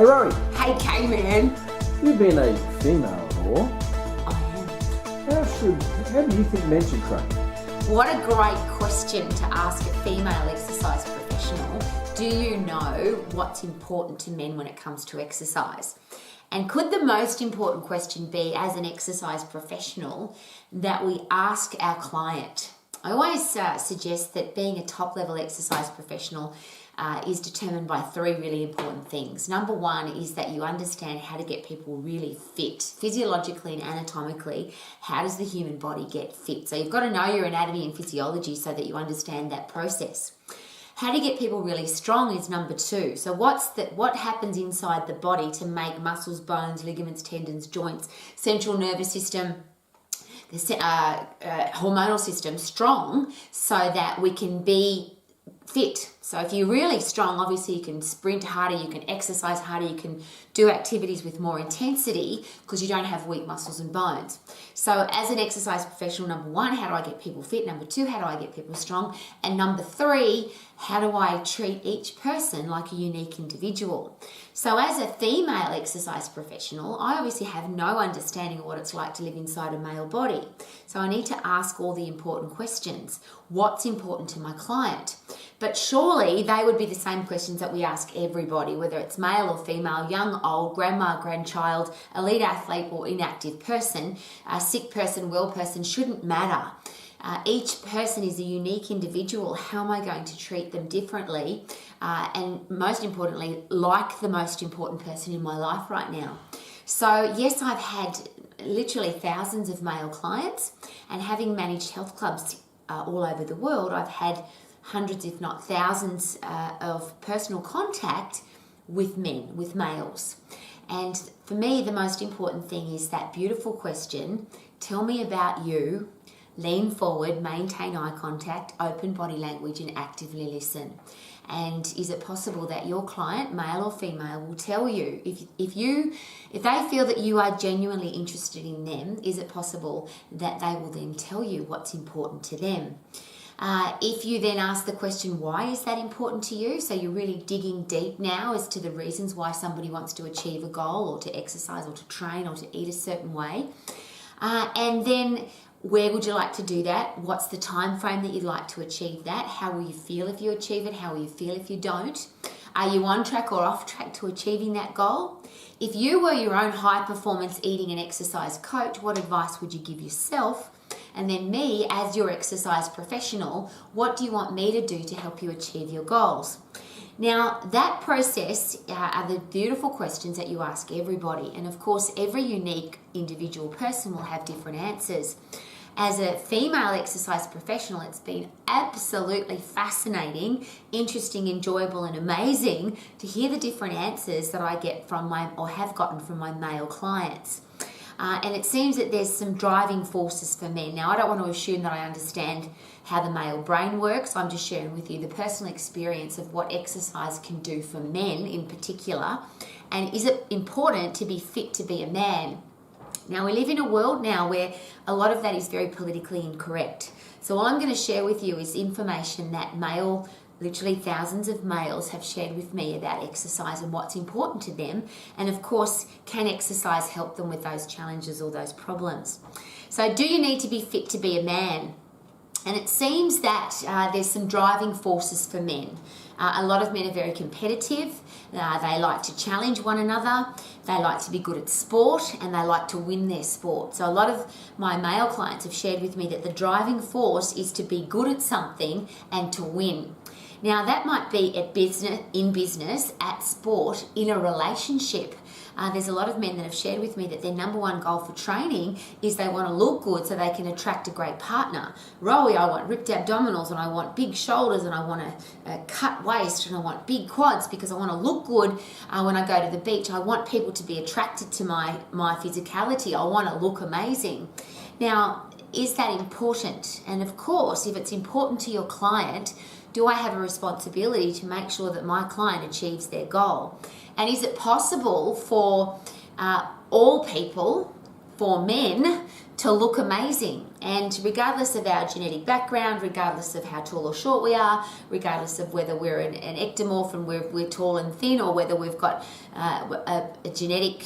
Hey Rowie, Hey K-Man. you've been a female at all. I am. How do you think men should train? What a great question to ask a female exercise professional. Do you know what's important to men when it comes to exercise? And could the most important question be, as an exercise professional, that we ask our client? I always suggest that being a top-level exercise professional is determined by three really important things. Number one is that you understand how to get people really fit. Physiologically and anatomically, how does the human body get fit? So you've got to know your anatomy and physiology so that you understand that process. How to get people really strong is number two. So what happens inside the body to make muscles, bones, ligaments, tendons, joints, central nervous system, the hormonal system strong so that we can be fit. So if you're really strong, obviously you can sprint harder, you can exercise harder, you can do activities with more intensity because you don't have weak muscles and bones. So as an exercise professional, number one, how do I get people fit? Number two, how do I get people strong? And number three, how do I treat each person like a unique individual? So as a female exercise professional, I obviously have no understanding of what it's like to live inside a male body. So I need to ask all the important questions. What's important to my client? But surely they would be the same questions that we ask everybody, whether it's male or female, young, old, grandma, grandchild, elite athlete or inactive person, sick person, well person, shouldn't matter. Each person is a unique individual. How am I going to treat them differently? And most importantly, like the most important person in my life right now. So yes, I've had literally thousands of male clients, and having managed health clubs all over the world, I've had hundreds, if not thousands, of personal contact with men, with males. And for me, the most important thing is that beautiful question, tell me about you, lean forward, maintain eye contact, open body language, and actively listen. And is it possible that your client, male or female, will tell you, if they feel that you are genuinely interested in them, is it possible that they will then tell you what's important to them? If you then ask the question, why is that important to you? So you're really digging deep now as to the reasons why somebody wants to achieve a goal or to exercise or to train or to eat a certain way. And then where would you like to do that? What's the time frame that you'd like to achieve that? How will you feel if you achieve it? How will you feel if you don't? Are you on track or off track to achieving that goal? If you were your own high performance eating and exercise coach, what advice would you give yourself? And then me, as your exercise professional, what do you want me to do to help you achieve your goals? Now, that process are the beautiful questions that you ask everybody. And of course, every unique individual person will have different answers. As a female exercise professional, it's been absolutely fascinating, interesting, enjoyable, and amazing to hear the different answers that I get from have gotten from my male clients. And it seems that there's some driving forces for men. Now, I don't want to assume that I understand how the male brain works. I'm just sharing with you the personal experience of what exercise can do for men in particular. And is it important to be fit to be a man? Now, we live in a world now where a lot of that is very politically incorrect. So all I'm going to share with you is information that literally thousands of males have shared with me about exercise and what's important to them. And of course, can exercise help them with those challenges or those problems? So do you need to be fit to be a man? And it seems that there's some driving forces for men. A lot of men are very competitive. They like to challenge one another. They like to be good at sport, and they like to win their sport. So a lot of my male clients have shared with me that the driving force is to be good at something and to win. Now, that might be in business, at sport, in a relationship. There's a lot of men that have shared with me that their number one goal for training is they want to look good so they can attract a great partner. Rowie, I want ripped abdominals, and I want big shoulders, and I want a cut waist, and I want big quads because I want to look good when I go to the beach. I want people to be attracted to my physicality. I want to look amazing. Now, is that important? And of course, if it's important to your client, do I have a responsibility to make sure that my client achieves their goal? And is it possible for all people, for men, to look amazing. And regardless of our genetic background, regardless of how tall or short we are, regardless of whether we're an ectomorph and we're tall and thin, or whether we've got a genetic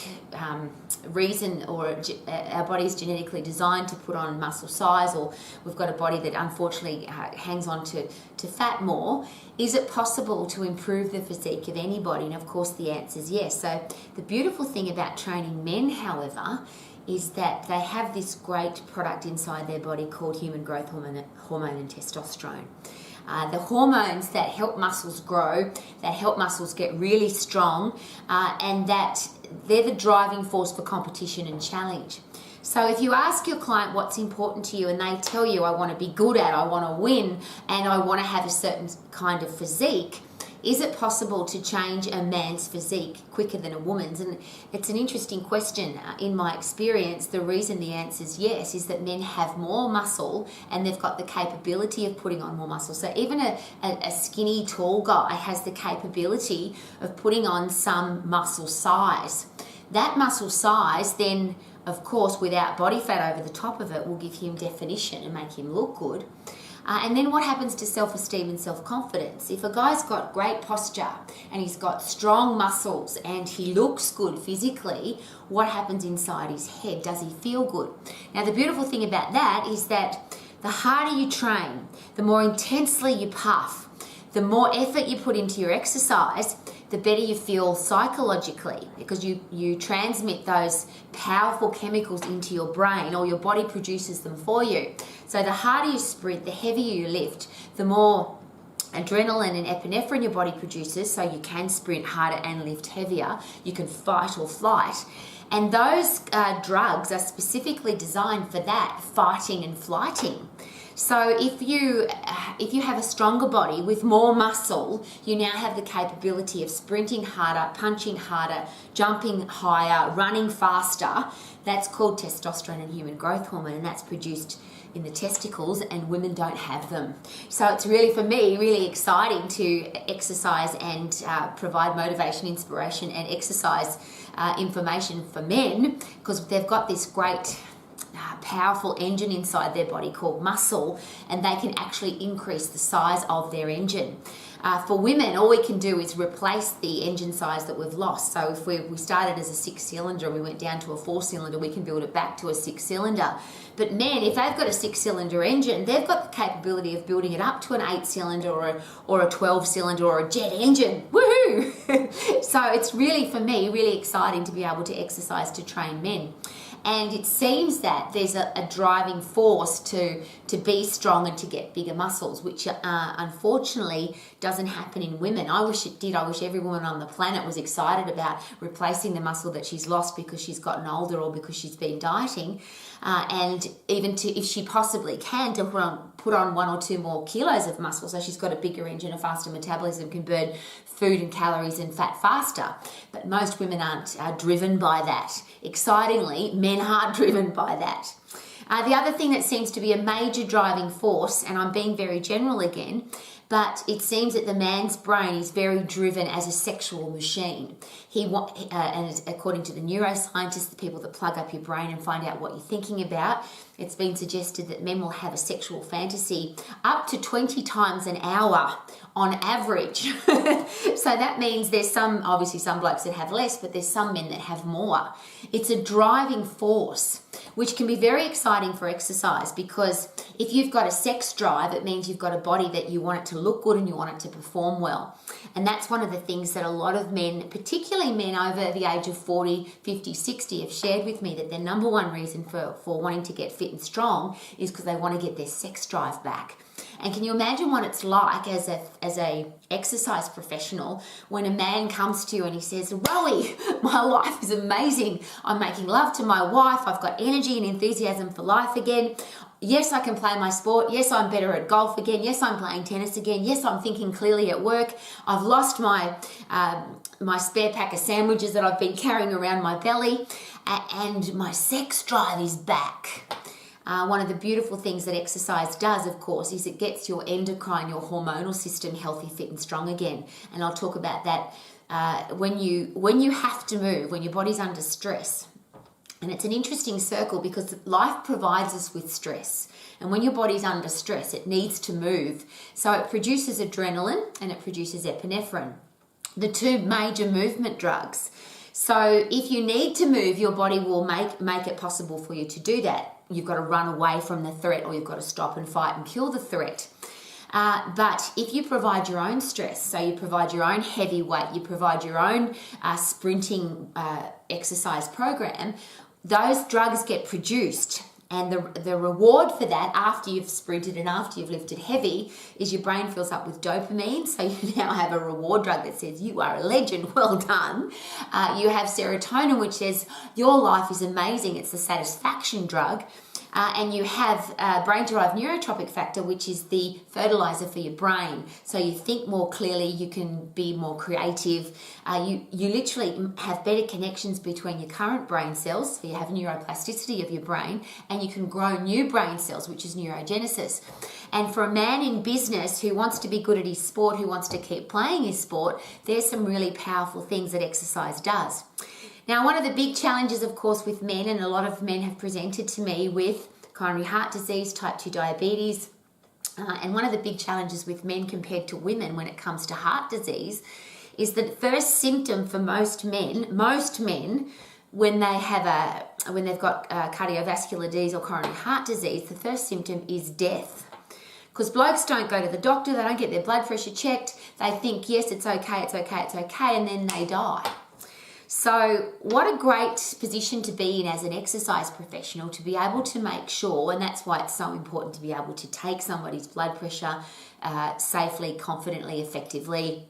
reason, or our body's genetically designed to put on muscle size, or we've got a body that unfortunately hangs on to fat more, is it possible to improve the physique of anybody? And of course the answer is yes. So the beautiful thing about training men, however, is that they have this great product inside their body called human growth hormone and testosterone. The hormones that help muscles grow, that help muscles get really strong, and that they're the driving force for competition and challenge. So if you ask your client what's important to you and they tell you, I want to be good at, I want to win, and I want to have a certain kind of physique, is it possible to change a man's physique quicker than a woman's? And it's an interesting question. In my experience, the reason the answer is yes is that men have more muscle and they've got the capability of putting on more muscle. So even a skinny, tall guy has the capability of putting on some muscle size. That muscle size then, of course, without body fat over the top of it, will give him definition and make him look good. And then what happens to self-esteem and self-confidence? If a guy's got great posture and he's got strong muscles and he looks good physically, what happens inside his head? Does he feel good? Now, the beautiful thing about that is that the harder you train, the more intensely you puff, the more effort you put into your exercise, the better you feel psychologically, because you transmit those powerful chemicals into your brain, or your body produces them for you. So the harder you sprint, the heavier you lift, the more adrenaline and epinephrine your body produces, so you can sprint harder and lift heavier. You can fight or flight. And those drugs are specifically designed for that, fighting and flighting. So if you have a stronger body with more muscle, you now have the capability of sprinting harder, punching harder, jumping higher, running faster. That's called testosterone and human growth hormone, and that's produced in the testicles, and women don't have them. So it's really, for me, really exciting to exercise and provide motivation, inspiration, and exercise information for men, because they've got this great powerful engine inside their body called muscle, and they can actually increase the size of their engine. For women, all we can do is replace the engine size that we've lost. So if we started as a 6-cylinder and we went down to a 4-cylinder, we can build it back to a 6-cylinder. But men, if they've got a 6-cylinder engine, they've got the capability of building it up to an 8-cylinder or a 12-cylinder or a jet engine. Woohoo! So it's really, for me, really exciting to be able to exercise to train men. And it seems that there's a driving force to be strong and to get bigger muscles, which unfortunately doesn't happen in women. I wish it did. I wish every woman on the planet was excited about replacing the muscle that she's lost because she's gotten older or because she's been dieting. And even to, if she possibly can, to put on 1 or 2 more kilos of muscle, so she's got a bigger engine, a faster metabolism, can burn food and calories and fat faster. But most women aren't driven by that. Excitingly, men are driven by that. The other thing that seems to be a major driving force, and I'm being very general again, but it seems that the man's brain is very driven as a sexual machine. And according to the neuroscientists, the people that plug up your brain and find out what you're thinking about, it's been suggested that men will have a sexual fantasy up to 20 times an hour on average. So that means there's obviously some blokes that have less, but there's some men that have more. It's a driving force, which can be very exciting for exercise, because if you've got a sex drive, it means you've got a body that you want it to look good and you want it to perform well. And that's one of the things that a lot of men, particularly men over the age of 40, 50, 60, have shared with me, that their number one reason for wanting to get fit and strong is because they want to get their sex drive back. And can you imagine what it's like as a exercise professional when a man comes to you and he says, Rowie, my life is amazing. I'm making love to my wife. I've got energy and enthusiasm for life again. Yes, I can play my sport. Yes, I'm better at golf again. Yes, I'm playing tennis again. Yes, I'm thinking clearly at work. I've lost my spare pack of sandwiches that I've been carrying around my belly, and my sex drive is back. One of the beautiful things that exercise does, of course, is it gets your endocrine, your hormonal system healthy, fit and strong again. And I'll talk about that when you have to move, when your body's under stress. And it's an interesting circle because life provides us with stress. And when your body's under stress, it needs to move. So it produces adrenaline and it produces epinephrine, the two major movement drugs. So if you need to move, your body will make it possible for you to do that. You've got to run away from the threat, or you've got to stop and fight and kill the threat. But if you provide your own stress, so you provide your own heavy weight, you provide your own sprinting exercise program, those drugs get produced. And the reward for that, after you've sprinted and after you've lifted heavy, is your brain fills up with dopamine. So you now have a reward drug that says, you are a legend, well done. You have serotonin, which says, your life is amazing. It's the satisfaction drug. And you have brain-derived neurotropic factor, which is the fertilizer for your brain. So you think more clearly, you can be more creative. You literally have better connections between your current brain cells, so you have neuroplasticity of your brain, and you can grow new brain cells, which is neurogenesis. And for a man in business who wants to be good at his sport, who wants to keep playing his sport, there's some really powerful things that exercise does. Now, one of the big challenges, of course, with men, and a lot of men have presented to me with coronary heart disease, type 2 diabetes, and one of the big challenges with men compared to women when it comes to heart disease is that the first symptom for most men, when they've got cardiovascular disease or coronary heart disease, the first symptom is death. Because blokes don't go to the doctor, they don't get their blood pressure checked, they think, yes, it's okay, and then they die. So what a great position to be in as an exercise professional, to be able to make sure, and that's why it's so important to be able to take somebody's blood pressure safely, confidently, effectively,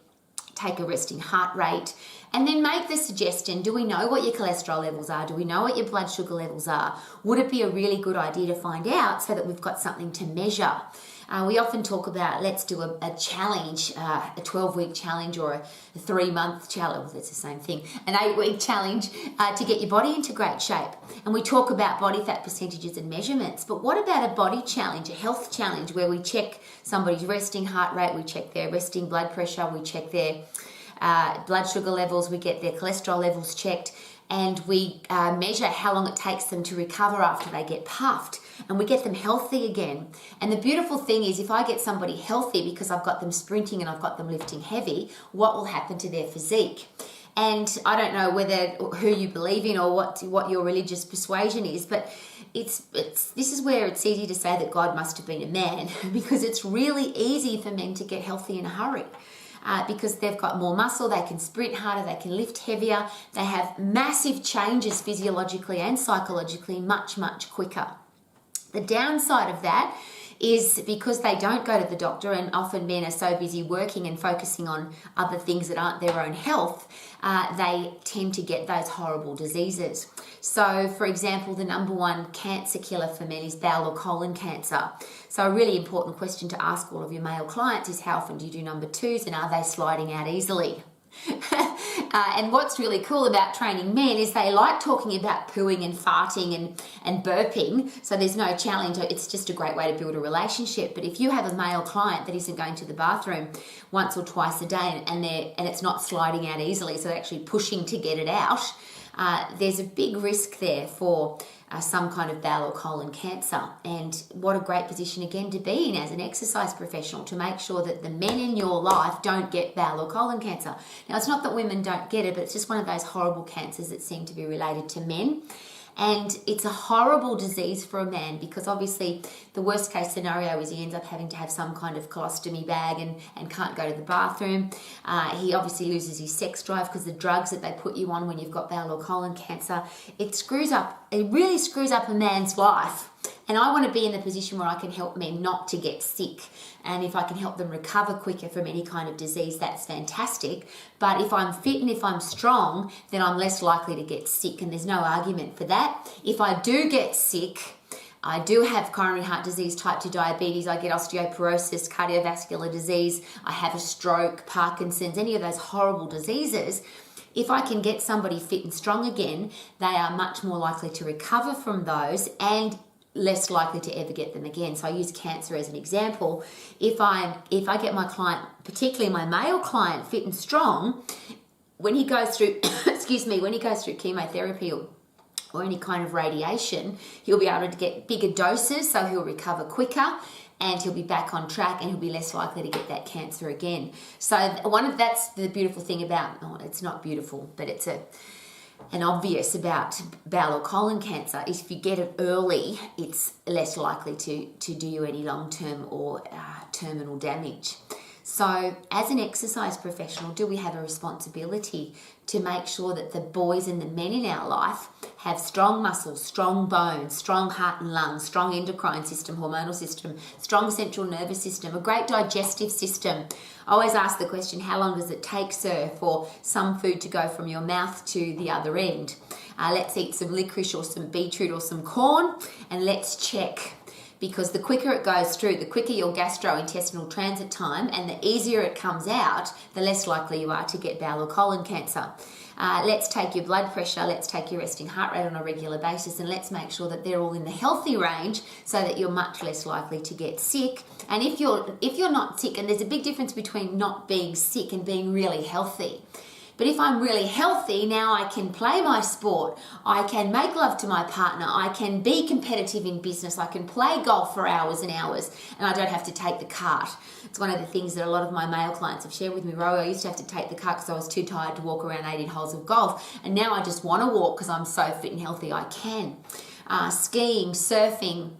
take a resting heart rate, and then make the suggestion, do we know what your cholesterol levels are? Do we know what your blood sugar levels are? Would it be a really good idea to find out so that we've got something to measure? We often talk about, let's do a challenge, a 12-week challenge or a 3-month challenge, well, that's the same thing, an 8-week challenge to get your body into great shape. And we talk about body fat percentages and measurements, but what about a body challenge, a health challenge, where we check somebody's resting heart rate, we check their resting blood pressure, we check their blood sugar levels, we get their cholesterol levels checked, and we measure how long it takes them to recover after they get puffed, and we get them healthy again. And the beautiful thing is, if I get somebody healthy because I've got them sprinting and I've got them lifting heavy, what will happen to their physique? And I don't know who you believe in or what your religious persuasion is, but this is where it's easy to say that God must have been a man, because it's really easy for men to get healthy in a hurry. Because they've got more muscle, they can sprint harder, they can lift heavier, they have massive changes physiologically and psychologically much, much quicker. The downside of that is because they don't go to the doctor, and often men are so busy working and focusing on other things that aren't their own health, they tend to get those horrible diseases. So, for example, the number one cancer killer for men is bowel or colon cancer. So a really important question to ask all of your male clients is, how often do you do number twos, and are they sliding out easily? And what's really cool about training men is they like talking about pooing and farting and burping, so there's no challenge. It's just a great way to build a relationship. But if you have a male client that isn't going to the bathroom once or twice a day and it's not sliding out easily, so they're actually pushing to get it out, there's a big risk there for some kind of bowel or colon cancer. And what a great position again to be in as an exercise professional, to make sure that the men in your life don't get bowel or colon cancer. Now, it's not that women don't get it, but it's just one of those horrible cancers that seem to be related to men. And it's a horrible disease for a man, because obviously the worst case scenario is he ends up having to have some kind of colostomy bag and can't go to the bathroom. He obviously loses his sex drive because the drugs that they put you on when you've got bowel or colon cancer, it really screws up a man's life. And I want to be in the position where I can help men not to get sick. And if I can help them recover quicker from any kind of disease, that's fantastic. But if I'm fit and if I'm strong, then I'm less likely to get sick. And there's no argument for that. If I do get sick, I do have coronary heart disease, type 2 diabetes, I get osteoporosis, cardiovascular disease, I have a stroke, Parkinson's, any of those horrible diseases. If I can get somebody fit and strong again, they are much more likely to recover from those and less likely to ever get them again. So I use cancer as an example. If I get my client, particularly my male client, fit and strong, when he goes through, when he goes through chemotherapy or any kind of radiation, he'll be able to get bigger doses, so he'll recover quicker and he'll be back on track and he'll be less likely to get that cancer again. So that's the beautiful thing about, it's not beautiful, but it's an obvious about bowel or colon cancer is if you get it early, it's less likely to do you any long-term or terminal damage. So as an exercise professional, do we have a responsibility to make sure that the boys and the men in our life have strong muscles, strong bones, strong heart and lungs, strong endocrine system, hormonal system, strong central nervous system, a great digestive system? I always ask the question, how long does it take, sir, for some food to go from your mouth to the other end? Let's eat some licorice or some beetroot or some corn and let's check. Because the quicker it goes through, the quicker your gastrointestinal transit time and the easier it comes out, the less likely you are to get bowel or colon cancer. Let's take your blood pressure, let's take your resting heart rate on a regular basis, and let's make sure that they're all in the healthy range so that you're much less likely to get sick. And if you're not sick, and there's a big difference between not being sick and being really healthy. But if I'm really healthy, now I can play my sport, I can make love to my partner, I can be competitive in business, I can play golf for hours and hours, and I don't have to take the cart. It's one of the things that a lot of my male clients have shared with me. Rowie, I used to have to take the cart because I was too tired to walk around 18 holes of golf, and now I just want to walk because I'm so fit and healthy I can. Skiing, surfing,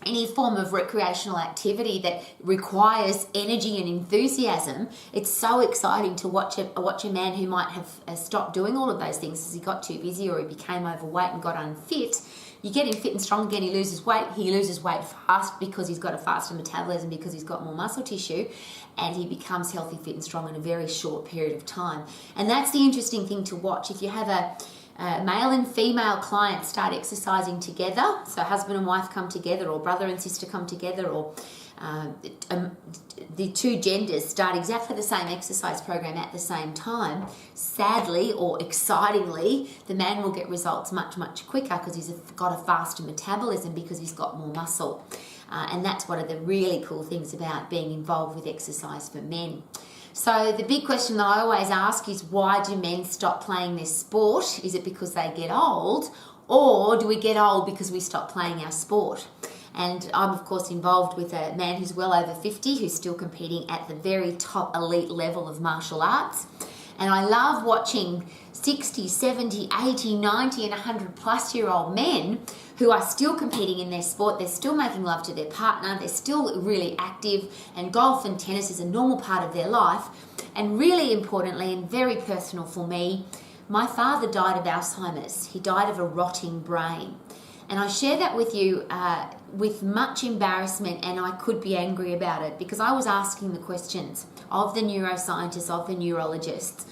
any form of recreational activity that requires energy and enthusiasm, it's so exciting to watch a man who might have stopped doing all of those things as he got too busy or he became overweight and got unfit. You get him fit and strong again, he loses weight fast because he's got a faster metabolism, because he's got more muscle tissue, and he becomes healthy, fit and strong in a very short period of time. And that's the interesting thing to watch. If you have a male and female clients start exercising together, so husband and wife come together, or brother and sister come together, or the two genders start exactly the same exercise program at the same time, sadly or excitingly, the man will get results much, much quicker because he's got a faster metabolism because he's got more muscle. And that's one of the really cool things about being involved with exercise for men. So the big question that I always ask is, why do men stop playing their sport? Is it because they get old, or do we get old because we stop playing our sport? And I'm of course involved with a man who's well over 50 who's still competing at the very top elite level of martial arts. And I love watching 60, 70, 80, 90 and 100 plus year old men who are still competing in their sport. They're still making love to their partner. They're still really active, and golf and tennis is a normal part of their life. And really importantly, and very personal for me, my father died of Alzheimer's. He died of a rotting brain. And I share that with you with much embarrassment, and I could be angry about it because I was asking the questions of the neuroscientists, of the neurologists.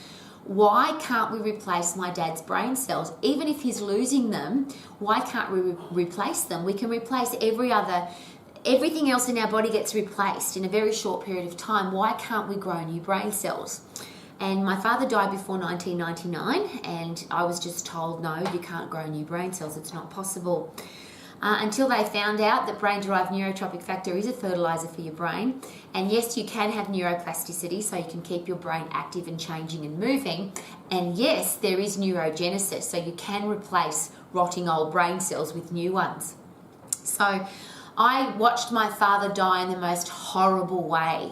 Why can't we replace my dad's brain cells? Even if he's losing them, why can't we replace them? We can replace everything else in our body gets replaced in a very short period of time. Why can't we grow new brain cells? And my father died before 1999, and I was just told, no, you can't grow new brain cells. It's not possible. Until they found out that brain-derived neurotrophic factor is a fertilizer for your brain. And yes, you can have neuroplasticity, so you can keep your brain active and changing and moving. And yes, there is neurogenesis, so you can replace rotting old brain cells with new ones. So I watched my father die in the most horrible way.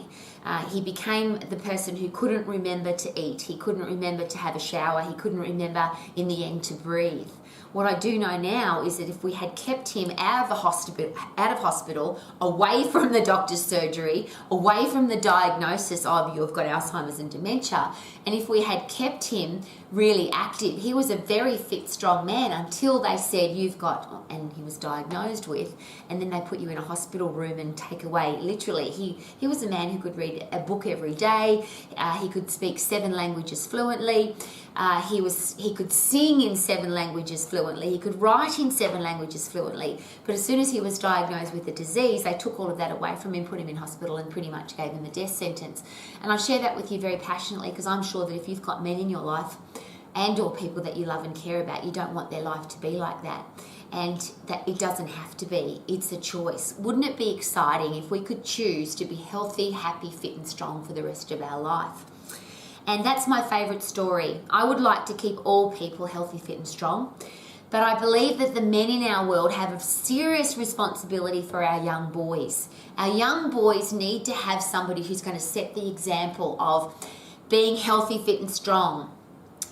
He became the person who couldn't remember to eat. He couldn't remember to have a shower. He couldn't remember, in the end, to breathe. What I do know now is that if we had kept him out of hospital, away from the doctor's surgery, away from the diagnosis of you've got Alzheimer's and dementia, and if we had kept him really active, he was a very fit, strong man until they said you've got, and he was diagnosed with, and then they put you in a hospital room and take away, literally, he was a man who could read a book every day, he could speak 7 languages fluently, he could sing in 7 languages fluently, he could write in 7 languages fluently, but as soon as he was diagnosed with the disease, they took all of that away from him, put him in hospital, and pretty much gave him a death sentence. And I share that with you very passionately because I'm sure that if you've got men in your life and or people that you love and care about, you don't want their life to be like that. And that it doesn't have to be, it's a choice. Wouldn't it be exciting if we could choose to be healthy, happy, fit and strong for the rest of our life? And that's my favourite story. I would like to keep all people healthy, fit and strong. But I believe that the men in our world have a serious responsibility for our young boys. Our young boys need to have somebody who's going to set the example of being healthy, fit and strong,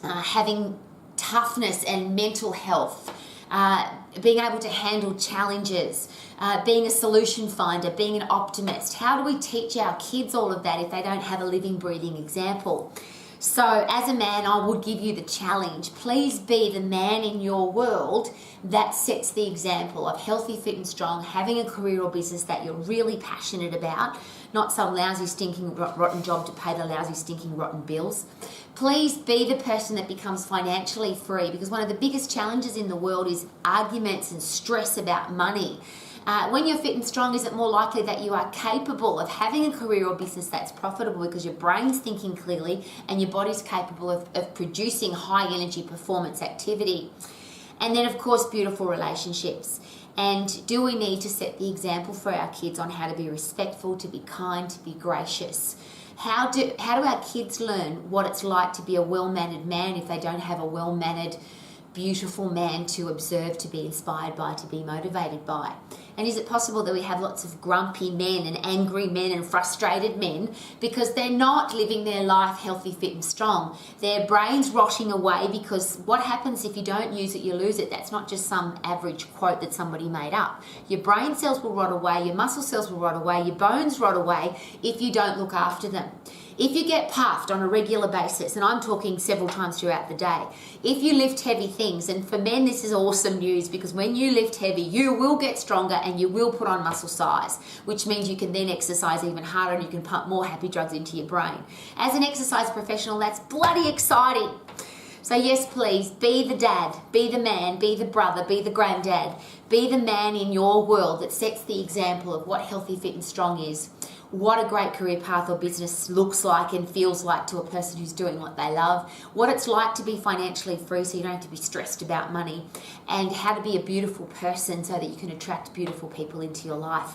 having toughness and mental health, being able to handle challenges, being a solution finder, being an optimist. How do we teach our kids all of that if they don't have a living, breathing example? So as a man, I would give you the challenge. Please be the man in your world that sets the example of healthy, fit and strong, having a career or business that you're really passionate about, not some lousy, stinking, rotten job to pay the lousy, stinking, rotten bills. Please be the person that becomes financially free, because one of the biggest challenges in the world is arguments and stress about money. When you're fit and strong, is it more likely that you are capable of having a career or business that's profitable because your brain's thinking clearly and your body's capable of producing high energy performance activity? And then, of course, beautiful relationships. And do we need to set the example for our kids on how to be respectful, to be kind, to be gracious? How do our kids learn what it's like to be a well-mannered man if they don't have a well-mannered, beautiful man to observe, to be inspired by, to be motivated by? And is it possible that we have lots of grumpy men and angry men and frustrated men because they're not living their life healthy, fit and strong? Their brain's rotting away, because what happens if you don't use it, you lose it. That's not just some average quote that somebody made up. Your brain cells will rot away, your muscle cells will rot away, your bones rot away if you don't look after them. If you get puffed on a regular basis, and I'm talking several times throughout the day, if you lift heavy things, and for men this is awesome news, because when you lift heavy, you will get stronger and you will put on muscle size, which means you can then exercise even harder and you can pump more happy drugs into your brain. As an exercise professional, that's bloody exciting. So yes, please, be the dad, be the man, be the brother, be the granddad, be the man in your world that sets the example of what healthy, fit and strong is. What a great career path or business looks like and feels like to a person who's doing what they love, what it's like to be financially free so you don't have to be stressed about money, and how to be a beautiful person so that you can attract beautiful people into your life.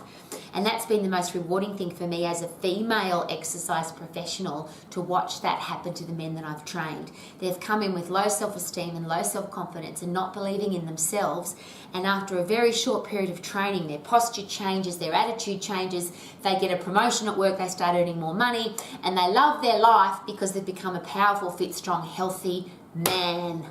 And that's been the most rewarding thing for me as a female exercise professional, to watch that happen to the men that I've trained. They've come in with low self-esteem and low self-confidence and not believing in themselves, and after a very short period of training, their posture changes, their attitude changes, they get a promotion at work, they start earning more money, and they love their life because they've become a powerful, fit, strong, healthy man.